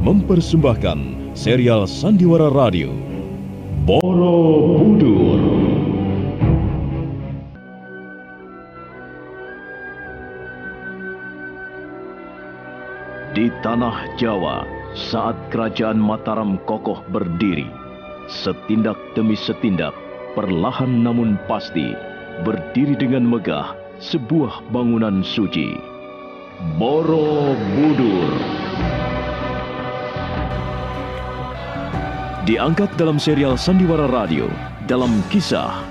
mempersembahkan serial Sandiwara Radio Borobudur. Di tanah Jawa, saat kerajaan Mataram kokoh berdiri, setindak demi setindak, perlahan namun pasti, berdiri dengan megah sebuah bangunan suci, Borobudur. Diangkat dalam serial Sandiwara Radio dalam kisah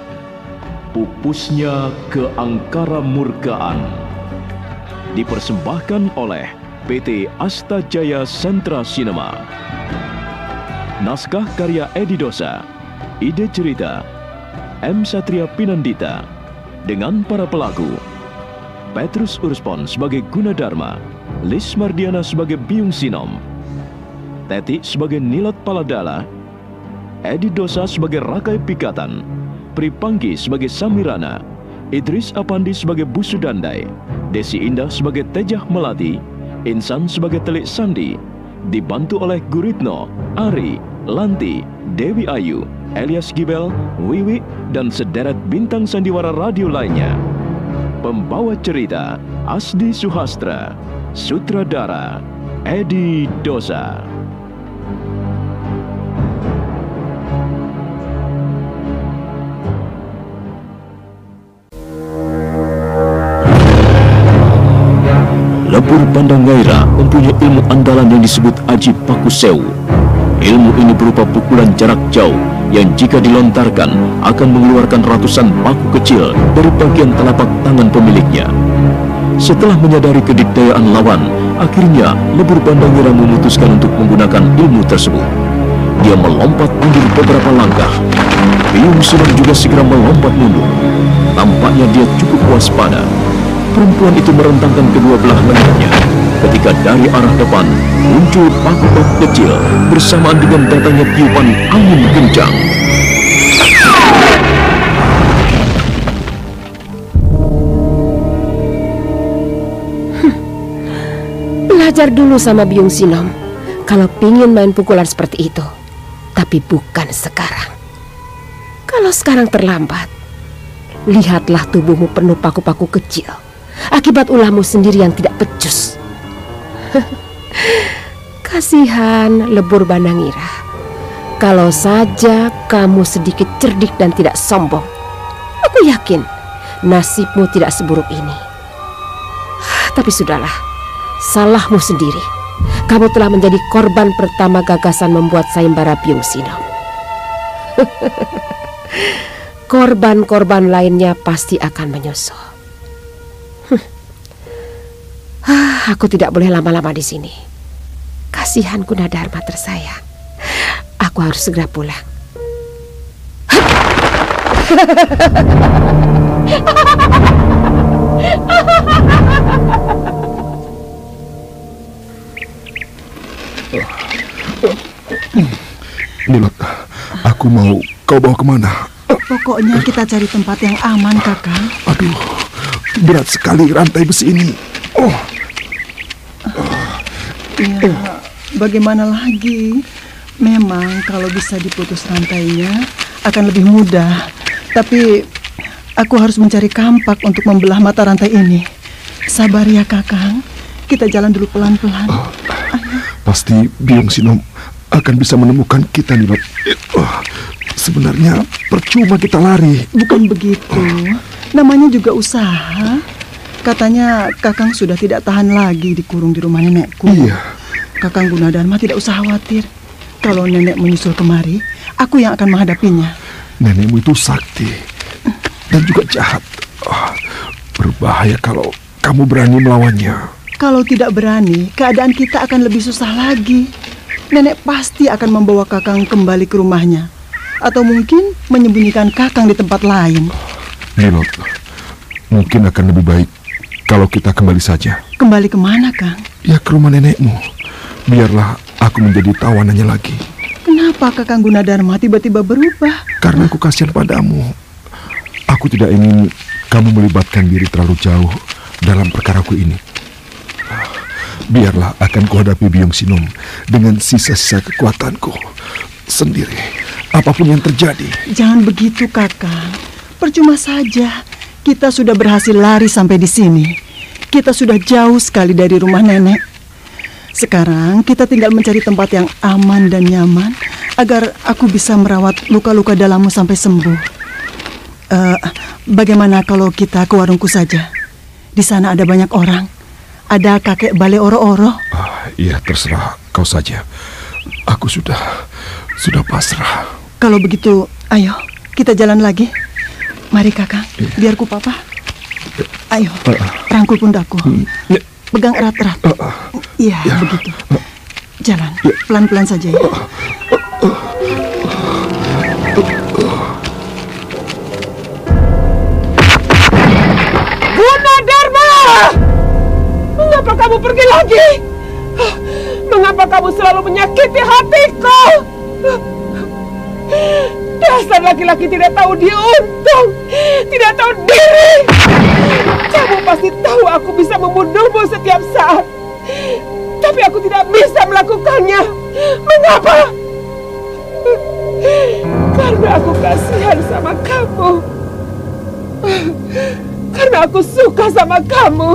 Pupusnya Keangkara Murkaan. Dipersembahkan oleh PT Asta Jaya Sentra Cinema. Naskah karya Edi Dosa. Ide cerita M. Satria Pinandita. Dengan para pelaku Petrus Urspon sebagai Gunadarma, Lis Mardiana sebagai Biung Sinom, Teti sebagai Nilat Paladala, Edi Dosa sebagai Rakai Pikatan, Pripanggi sebagai Samirana, Idris Apandi sebagai Busudandai, Desi Indah sebagai Tejah Melati, Insan sebagai Telik Sandi, dibantu oleh Guritno, Ari, Lanti, Dewi Ayu, Elias Gibel, Wiwi, dan sederet bintang sandiwara radio lainnya. Pembawa cerita Asdi Suhastra, sutradara Edi Dosa. Lebur Bandang Ngaira mempunyai ilmu andalan yang disebut Aji Pakusewu. Ilmu ini berupa pukulan jarak jauh yang jika dilontarkan akan mengeluarkan ratusan paku kecil dari bagian telapak tangan pemiliknya. Setelah menyadari kedikdayaan lawan, akhirnya Lebur Bandang Ngaira memutuskan untuk menggunakan ilmu tersebut. Dia melompat mundur beberapa langkah. Biung Sinom juga segera melompat mundur. Tampaknya dia cukup waspada. Perempuan itu merentangkan kedua belah lengannya ketika dari arah depan muncul paku-paku kecil bersamaan dengan datangnya tiupan angin kencang. Belajar dulu sama Biung Sinom kalau pingin main pukulan seperti itu. Tapi bukan sekarang. Kalau sekarang terlambat, lihatlah tubuhmu penuh paku-paku kecil akibat ulahmu sendiri yang tidak becus. Kasihan Lebur Bandang Ngaira. Kalau saja kamu sedikit cerdik dan tidak sombong, aku yakin nasibmu tidak seburuk ini. Tapi sudahlah, salahmu sendiri. Kamu telah menjadi korban pertama gagasan membuat sayembara Biung Sinom. Korban-korban lainnya pasti akan menyusul. Aku tidak boleh lama-lama di sini. Kasihan Gunadarma tersayang. Aku harus segera pulang. Nilat, aku mau kau bawa kemana? Pokoknya kita cari tempat yang aman, Kakang. Aduh, berat sekali rantai besi ini. Ya, bagaimana lagi? Memang kalau bisa diputus rantainya akan lebih mudah. Tapi aku harus mencari kampak untuk membelah mata rantai ini. Sabar ya, Kakang. Kita jalan dulu pelan-pelan. Pasti Biung Sinom akan bisa menemukan kita, Nilat. Sebenarnya percuma kita lari. Bukan begitu. Namanya juga usaha. Katanya Kakang sudah tidak tahan lagi dikurung di rumah nenekku. Iya. Kakang Gunadarma tidak usah khawatir. Kalau nenek menyusul kemari, aku yang akan menghadapinya. Nenekmu itu sakti dan juga jahat. Berbahaya kalau kamu berani melawannya. Kalau tidak berani, keadaan kita akan lebih susah lagi. Nenek pasti akan membawa Kakang kembali ke rumahnya. Atau mungkin menyembunyikan Kakang di tempat lain. Nilat, mungkin akan lebih baik kalau kita kembali saja. Kembali kemana, Kang? Ya, ke rumah nenekmu. Biarlah aku menjadi tawanannya lagi. Kenapa Kakang Gunadarma tiba-tiba berubah? Karena aku kasihan padamu. Aku tidak ingin kamu melibatkan diri terlalu jauh dalam perkaraku ini. biarlah akan kuhadapi Biong Sinom dengan sisa-sisa kekuatanku sendiri, apapun yang terjadi. Jangan begitu, Kakang. Percuma saja. Kita sudah berhasil lari sampai di sini. Kita sudah jauh sekali dari rumah nenek. Sekarang kita tinggal mencari tempat yang aman dan nyaman agar aku bisa merawat luka-luka dalammu sampai sembuh. Bagaimana kalau kita ke warungku saja? Di sana ada banyak orang. Ada kakek Bale Oro-Oro. Iya, terserah kau saja. Aku sudah pasrah. Kalau begitu, ayo kita jalan lagi. Mari Kakang, biar ku papa. Ayo, rangkul pundakku. Pegang erat-erat. Iya, begitu. Jalan, pelan-pelan saja ya. Gunadarma! Mengapa kamu pergi lagi? Mengapa kamu selalu menyakiti hatiku? Dasar laki-laki tidak tahu diuntung, tidak tahu diri. Kamu pasti tahu aku bisa membunuhmu setiap saat, tapi aku tidak bisa melakukannya. Mengapa? Karena aku kasihan sama kamu. Karena aku suka sama kamu.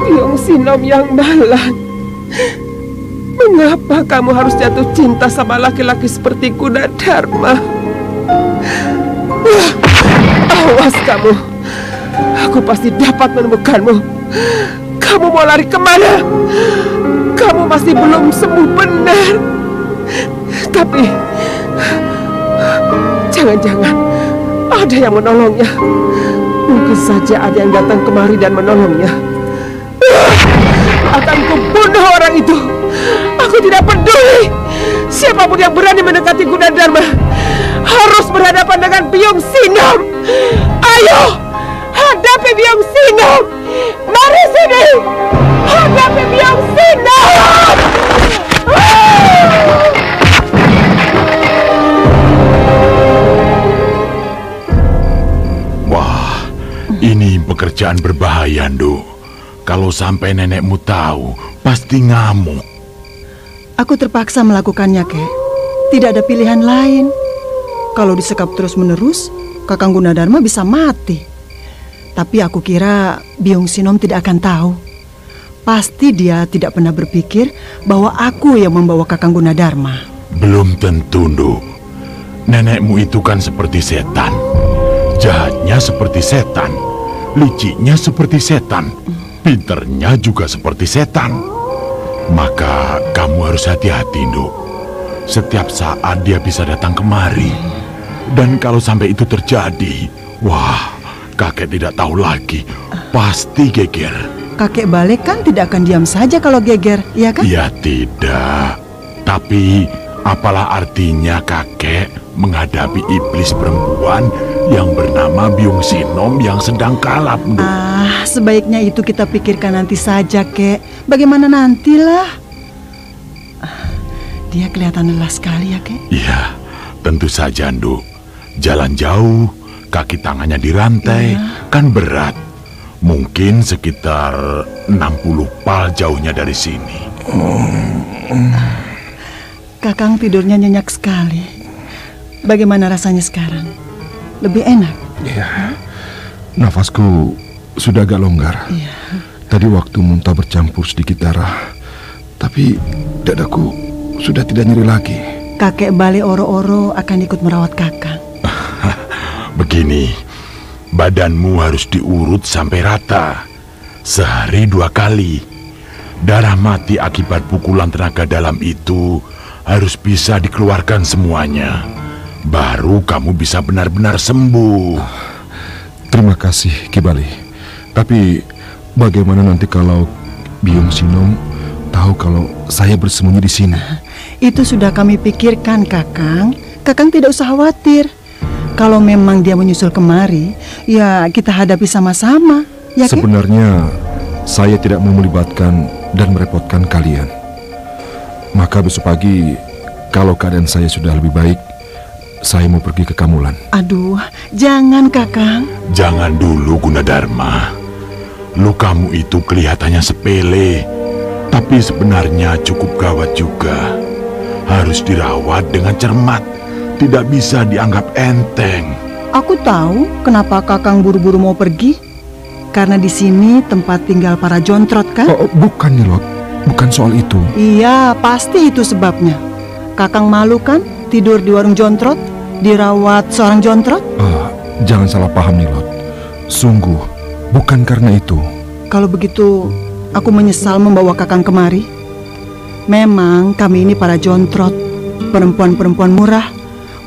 Biong Sinom yang malang. Mengapa kamu harus jatuh cinta sama laki-laki seperti Gunadarma? Awas kamu. Aku pasti dapat menemukanmu. Kamu mau lari kemana? Kamu masih belum sembuh benar. Tapi jangan-jangan ada yang menolongnya. Mungkin saja ada yang datang kemari dan menolongnya. Akan kubunuh orang itu. Aku tidak peduli. Siapapun yang berani mendekati Gunadarma harus berhadapan dengan Biong Sinom. Ayo, hadapi Biong Sinom. Mari sini, hadapi Biong Sinom. Wah, ini pekerjaan berbahaya, Nduk. Kalau sampai nenekmu tahu, pasti ngamuk. Aku terpaksa melakukannya, Kek. Tidak ada pilihan lain. Kalau disekap terus-menerus, Kakang Gunadarma bisa mati. Tapi aku kira Biong Sinom tidak akan tahu. Pasti dia tidak pernah berpikir bahwa aku yang membawa Kakang Gunadarma. Belum tentu, Nduk. Nenekmu itu kan seperti setan. Jahatnya seperti setan. Liciknya seperti setan. Pinternya juga seperti setan. Maka kamu harus hati-hati, Nduk. Setiap saat dia bisa datang kemari. Dan kalau sampai itu terjadi, wah, kakek tidak tahu lagi. Pasti geger. Kakek Bale kan tidak akan diam saja kalau geger, iya kan? Ya tidak. Tapi apalah artinya kakek menghadapi iblis perempuan yang bernama Biong Sinom yang sedang kalap, Nduk. Sebaiknya itu kita pikirkan nanti saja, Kek. Bagaimana nantilah. Dia kelihatan lelah sekali ya, Kek? Iya, tentu saja, Nduk. Jalan jauh, kaki tangannya dirantai, kan berat. Mungkin sekitar 60 pal jauhnya dari sini. Kakang tidurnya nyenyak sekali. Bagaimana rasanya sekarang? Lebih enak? Iya. Nafasku sudah agak longgar. Iya. Tadi waktu muntah bercampur sedikit darah, tapi dadaku sudah tidak nyeri lagi. Kakek Bale Oro-Oro akan ikut merawat Kakang. Begini, badanmu harus diurut sampai rata. Sehari 2 kali. Darah mati akibat pukulan tenaga dalam itu harus bisa dikeluarkan semuanya. Baru kamu bisa benar-benar sembuh. Terima kasih, Ki Bale. Tapi bagaimana nanti kalau Biong Sinom tahu kalau saya bersembunyi di sini? Itu sudah kami pikirkan, Kakang. Kakang tidak usah khawatir. Kalau memang dia menyusul kemari, ya kita hadapi sama-sama. Ya, sebenarnya saya tidak mau melibatkan dan merepotkan kalian. Maka besok pagi, kalau keadaan saya sudah lebih baik, saya mau pergi ke Kamulan. Aduh, jangan, Kakang. Jangan dulu, Gunadarma. lukamu itu kelihatannya sepele, tapi sebenarnya cukup gawat juga. Harus dirawat dengan cermat, tidak bisa dianggap enteng. Aku tahu kenapa Kakang buru-buru mau pergi. Karena di sini tempat tinggal para jontrot, kan? Oh, bukan Nilot, bukan soal itu. Iya, pasti itu sebabnya. Kakang malu kan tidur di warung jontrot, dirawat seorang jontrot? Jangan salah paham Nilot. Sungguh, bukan karena itu. Kalau begitu, aku menyesal membawa Kakang kemari. Memang kami ini para jontrot, perempuan-perempuan murah,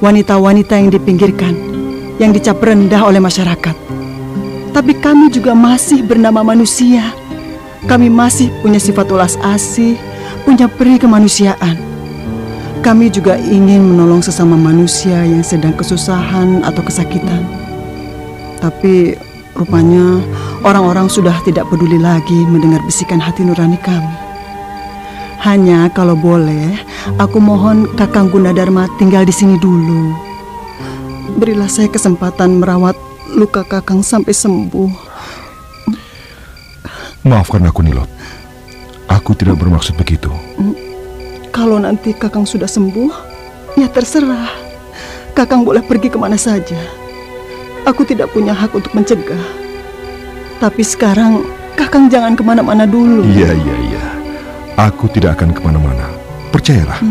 wanita-wanita yang dipinggirkan, yang dicap rendah oleh masyarakat. Tapi kami juga masih bernama manusia. Kami masih punya sifat ulas asih, punya peri kemanusiaan. Kami juga ingin menolong sesama manusia yang sedang kesusahan atau kesakitan. Tapi rupanya orang-orang sudah tidak peduli lagi mendengar bisikan hati nurani kami. Hanya kalau boleh, aku mohon Kakang Gunadarma tinggal di sini dulu. Berilah saya kesempatan merawat luka Kakang sampai sembuh. Maafkan aku Nilot. Aku tidak bermaksud begitu. Kalau nanti Kakang sudah sembuh, ya terserah. Kakang boleh pergi kemana saja. Aku tidak punya hak untuk mencegah. Tapi sekarang Kakang jangan kemana-mana dulu. Iya. Aku tidak akan kemana-mana. Percayalah.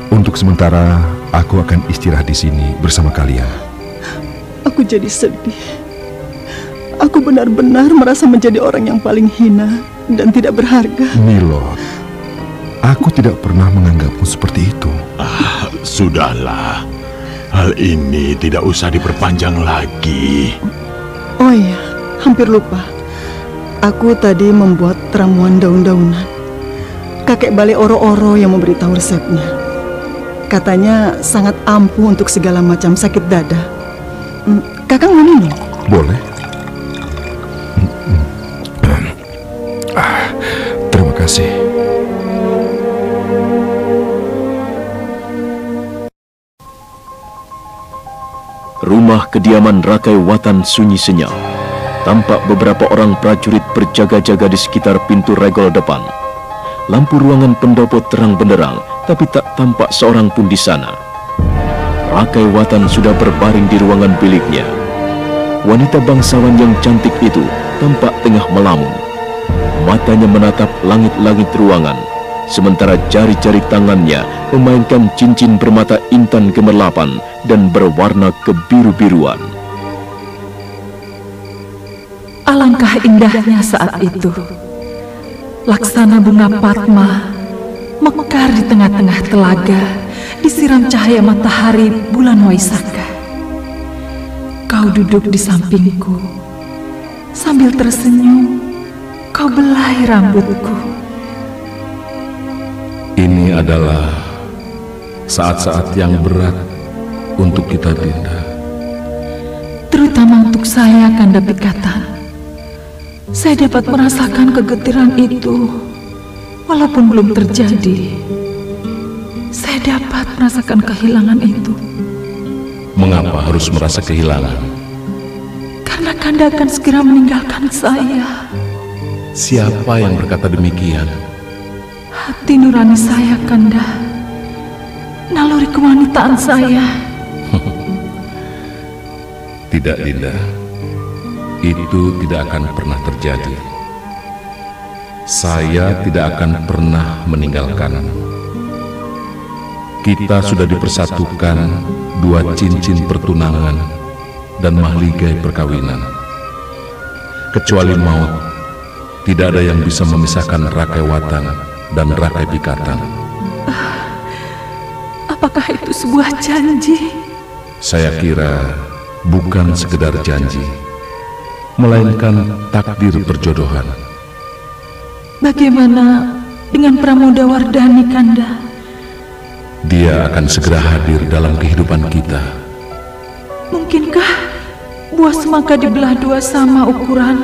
Untuk sementara, aku akan istirahat di sini bersama kalian. Aku jadi sedih. Aku benar-benar merasa menjadi orang yang paling hina dan tidak berharga. Nilot, aku tidak pernah menganggapmu seperti itu. Sudahlah. Hal ini tidak usah diperpanjang lagi. Oh iya, hampir lupa. Aku tadi membuat ramuan daun-daunan. Kakek Bale Oro-Oro yang memberitahu resepnya. Katanya sangat ampuh untuk segala macam sakit dada. Kakang mau minum? Boleh. Terima kasih. Rumah kediaman Rakai Watan sunyi senyap. Tampak beberapa orang prajurit berjaga-jaga di sekitar pintu regol depan. Lampu ruangan pendopo terang benderang, tapi tak tampak seorang pun di sana. Rakai Watan sudah berbaring di ruangan biliknya. Wanita bangsawan yang cantik itu tampak tengah melamun. Matanya menatap langit-langit ruangan, sementara jari-jari tangannya memainkan cincin bermata intan gemerlapan dan berwarna kebiru-biruan. Alangkah indahnya saat itu. Laksana bunga Padma mekar di tengah-tengah telaga, disiram cahaya matahari bulan Waisaka. Kau duduk di sampingku, sambil tersenyum, kau belai rambutku. Ini adalah saat-saat yang berat untuk kita, Dinda. Terutama untuk saya, Kanda Pikatan. Saya dapat merasakan kegetiran itu, walaupun belum terjadi. Saya dapat merasakan kehilangan itu. Mengapa harus merasa kehilangan? Karena Kanda akan segera meninggalkan saya. Siapa yang berkata demikian? Hati nurani saya, Kanda. Naluri kewanitaan saya. Tidak, Dinda. Itu tidak akan pernah terjadi. Saya tidak akan pernah meninggalkan. Kita sudah dipersatukan dua cincin pertunangan dan mahligai perkawinan. Kecuali maut, tidak ada yang bisa memisahkan Rakai Watan dan Rakai Pikatan. Apakah itu sebuah janji? Saya kira bukan sekedar janji, melainkan takdir perjodohan. Bagaimana dengan Pramodawardhani, Kanda? Dia akan segera hadir dalam kehidupan kita. Mungkinkah buah semangka dibelah dua sama ukuran,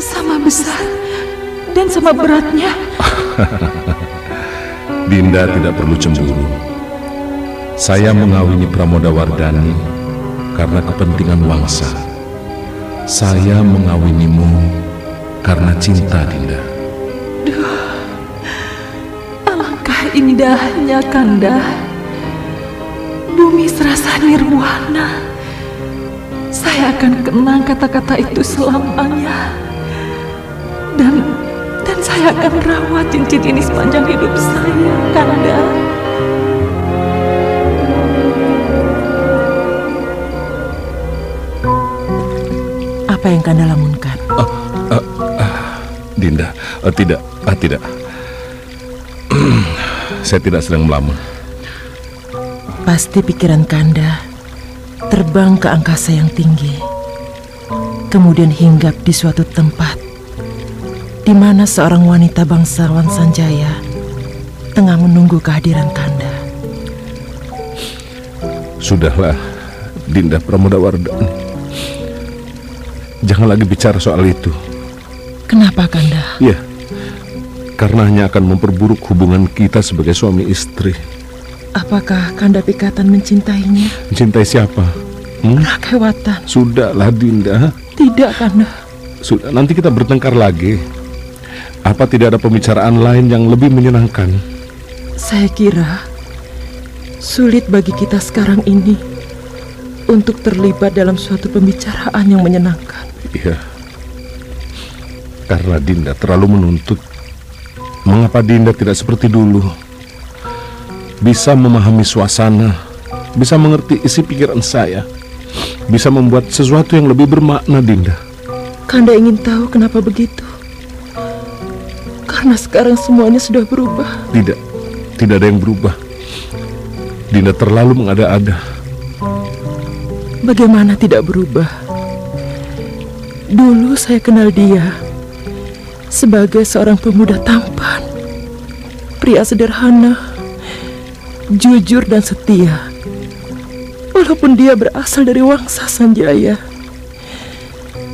sama besar, dan sama beratnya? Dinda tidak perlu cemburu. Saya mengawini Pramodawardhani karena kepentingan wangsa. Saya mengawinimu karena cinta, Dinda. Alangkah indahnya, Kanda. Bumi serasa nirwana. Saya akan kenang kata-kata itu selamanya. Dan saya akan rawat cincin ini sepanjang hidup saya, Kanda. Apa yang Kanda lamunkan? Dinda, tidak. Saya tidak sedang melamun. Pasti pikiran Kanda terbang ke angkasa yang tinggi, kemudian hinggap di suatu tempat di mana seorang wanita bangsawan Sanjaya tengah menunggu kehadiran Kanda. Sudahlah, Dinda Pramodawardhani. Jangan lagi bicara soal itu. Kenapa, Kanda? Ya, karena hanya akan memperburuk hubungan kita sebagai suami istri. Apakah Kanda Pikatan mencintainya? Mencintai siapa? Rakewatan. Sudahlah, Dinda. Tidak, Kanda. Sudah, nanti kita bertengkar lagi. Apa tidak ada pembicaraan lain yang lebih menyenangkan? Saya kira sulit bagi kita sekarang ini untuk terlibat dalam suatu pembicaraan yang menyenangkan. Iya, karena Dinda terlalu menuntut. Mengapa Dinda tidak seperti dulu? Bisa memahami suasana, bisa mengerti isi pikiran saya, bisa membuat sesuatu yang lebih bermakna, Dinda. Kanda ingin tahu kenapa begitu? Karena sekarang semuanya sudah berubah. Tidak ada yang berubah. Dinda terlalu mengada-ada. Bagaimana tidak berubah? Dulu saya kenal dia sebagai seorang pemuda tampan, pria sederhana, jujur dan setia. Walaupun dia berasal dari Wangsa Sanjaya,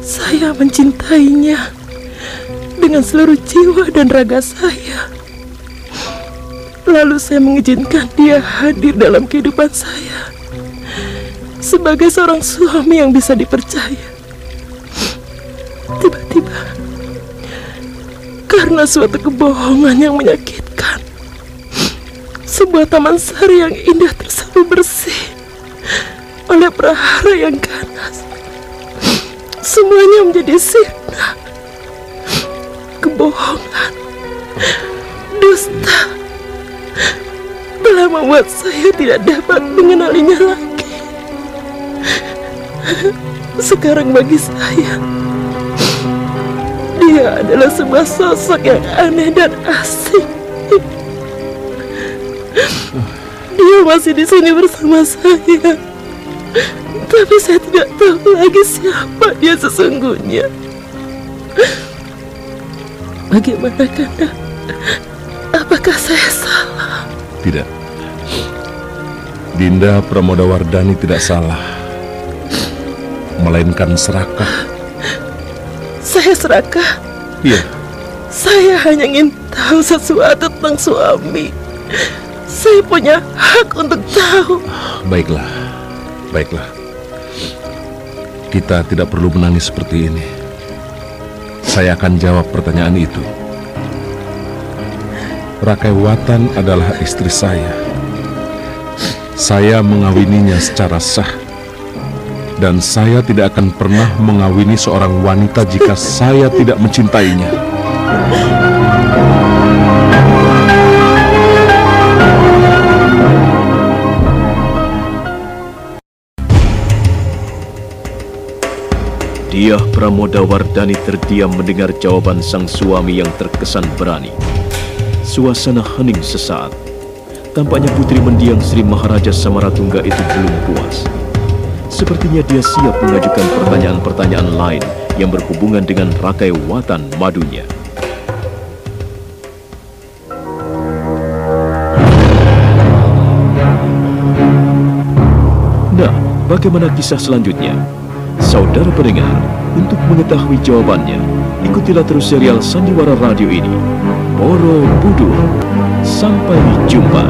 saya mencintainya dengan seluruh jiwa dan raga saya. Lalu saya mengizinkan dia hadir dalam kehidupan saya sebagai seorang suami yang bisa dipercaya. Tiba-tiba, karena suatu kebohongan yang menyakitkan, sebuah taman sari yang indah tersapu bersih oleh prahara yang ganas. Semuanya menjadi sirna. Kebohongan, dusta telah membuat saya tidak dapat mengenalinya lagi. Sekarang bagi saya, dia adalah sebuah sosok yang aneh dan asing. Dia masih di sini bersama saya, tapi saya tidak tahu lagi siapa dia sesungguhnya. Bagaimana, Kanda? Apakah saya salah? Tidak. Dinda Pramodawardhani tidak salah, melainkan serakah. Saya serakah? Iya. Saya hanya ingin tahu sesuatu tentang suami. Saya punya hak untuk tahu. Baiklah. Kita tidak perlu menangis seperti ini. Saya akan jawab pertanyaan itu. Rakewatan adalah istri saya. Saya mengawininya secara sah. Dan saya tidak akan pernah mengawini seorang wanita jika saya tidak mencintainya. Diah Pramodawardhani terdiam mendengar jawaban sang suami yang terkesan berani. Suasana hening sesaat. Tampaknya putri mendiang Sri Maharaja Samaratungga itu belum puas. Sepertinya dia siap mengajukan pertanyaan-pertanyaan lain yang berhubungan dengan rakewatan madunya. Nah, bagaimana kisah selanjutnya? Saudara pendengar, untuk mengetahui jawabannya, ikutilah terus serial Sandiwara Radio ini. Borobudur. Sampai jumpa.